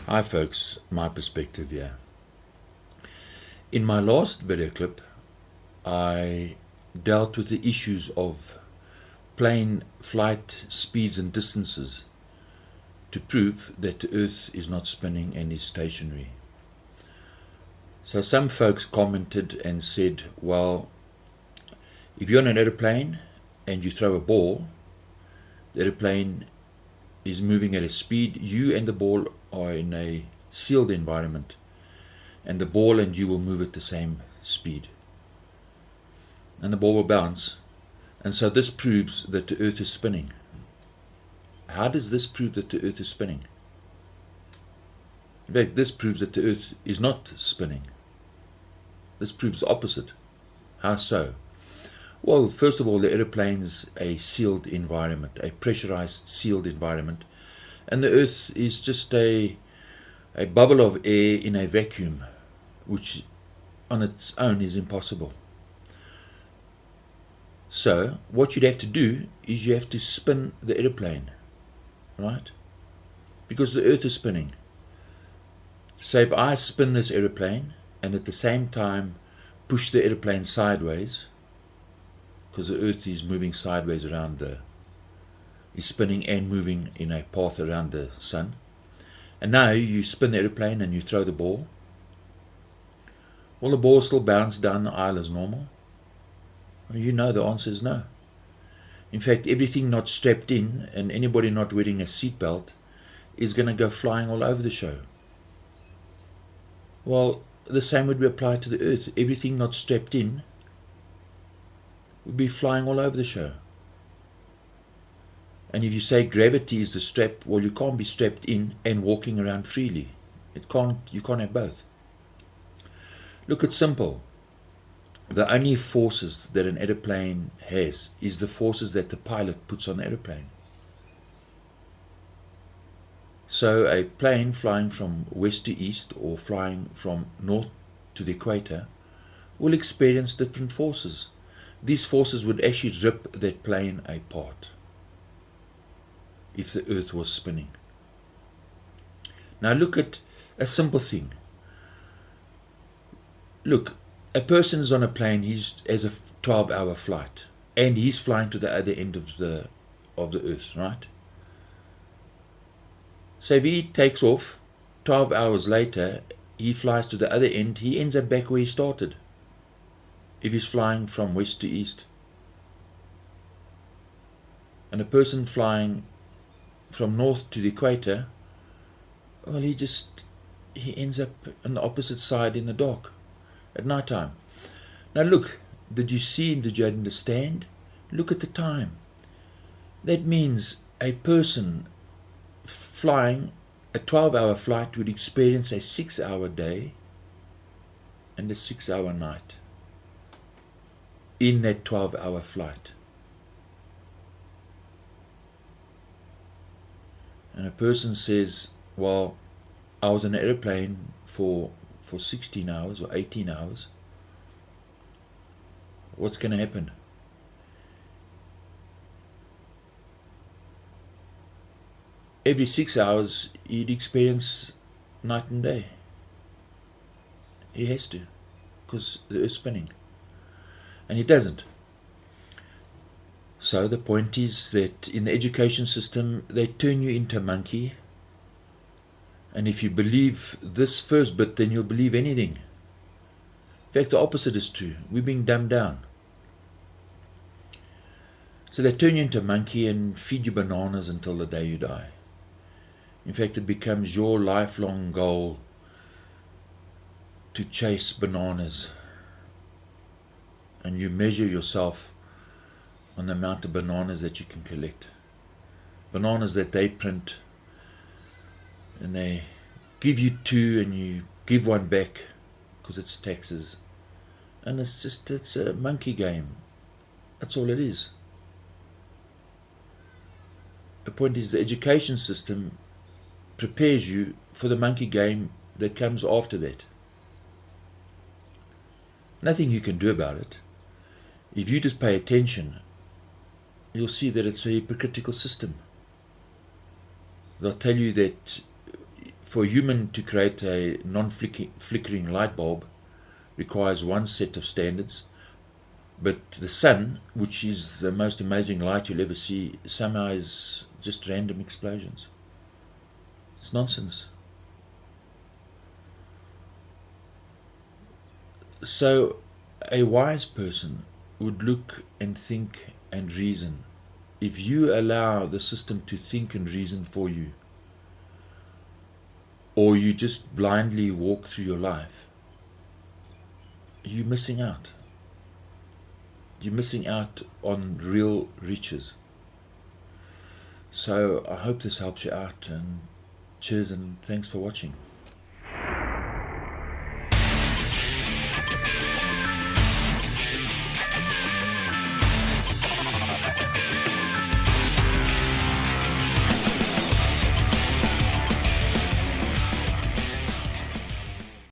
Hi folks, my perspective here. In my last video clip, I dealt with the issues of plane flight speeds and distances to prove that the Earth is not spinning and is stationary. So some folks commented and said, well, if you're on an aeroplane and you throw a ball, the aeroplane is moving at a speed, you and the ball are in a sealed environment, and the ball and you will move at the same speed. And the ball will bounce, and so this proves that the Earth is spinning. How does this prove that the Earth is spinning? In fact, this proves that the Earth is not spinning. This proves the opposite. How so? Well, first of all, the aeroplane's a sealed environment, a pressurized sealed environment, and the Earth is just a bubble of air in a vacuum, which on its own is impossible. So what you'd have to do is you have to spin the aeroplane, right? Because the Earth is spinning. So if I spin this aeroplane and at the same time push the aeroplane sideways, because the Earth is moving sideways around is spinning and moving in a path around the sun. And now you spin the aeroplane and you throw the ball. Will the ball still bounce down the aisle as normal? Well, you know the answer is no. In fact, everything not strapped in and anybody not wearing a seatbelt is going to go flying all over the show. Well, the same would be applied to the Earth. Everything not strapped in would be flying all over the show. And if you say gravity is the strap, well, you can't be strapped in and walking around freely. You can't have both. Look, it's simple. The only forces that an aeroplane has is the forces that the pilot puts on the aeroplane. So a plane flying from west to east or flying from north to the equator will experience different forces. These forces would actually rip that plane apart if the Earth was spinning. Now look at a simple thing. Look, a person is on a plane, he has a 12-hour flight, and he's flying to the other end of the Earth, right? So if he takes off, 12 hours later, he flies to the other end, he ends up back where he started. If he's flying from west to east. And a person flying from north to the equator, well, he ends up on the opposite side in the dark at night time. Now look, did you see and did you understand? Look at the time. That means a person flying a 12-hour flight would experience a 6-hour day and a 6-hour night in that 12-hour flight. And a person says, well, I was in an airplane for 16 hours or 18 hours. What's going to happen? Every 6 hours, he'd experience night and day. He has to, because the Earth's spinning. And he doesn't. So the point is that in the education system, they turn you into a monkey. And if you believe this first bit, then you'll believe anything. In fact, the opposite is true. We're being dumbed down. So they turn you into a monkey and feed you bananas until the day you die. In fact, it becomes your lifelong goal to chase bananas. And you measure yourself on the amount of bananas that you can collect. Bananas that they print, and they give you two and you give one back because it's taxes. And it's a monkey game. That's all it is. The point is the education system prepares you for the monkey game that comes after that. Nothing you can do about it. If you just pay attention, you'll see that it's a hypocritical system. They'll tell you that for a human to create a non-flickering light bulb requires one set of standards, but the sun, which is the most amazing light you'll ever see, somehow is just random explosions. It's nonsense. So a wise person would look and think and reason. If you allow the system to think and reason for you, or you just blindly walk through your life, you're missing out. You're missing out on real riches. So I hope this helps you out, and cheers and thanks for watching.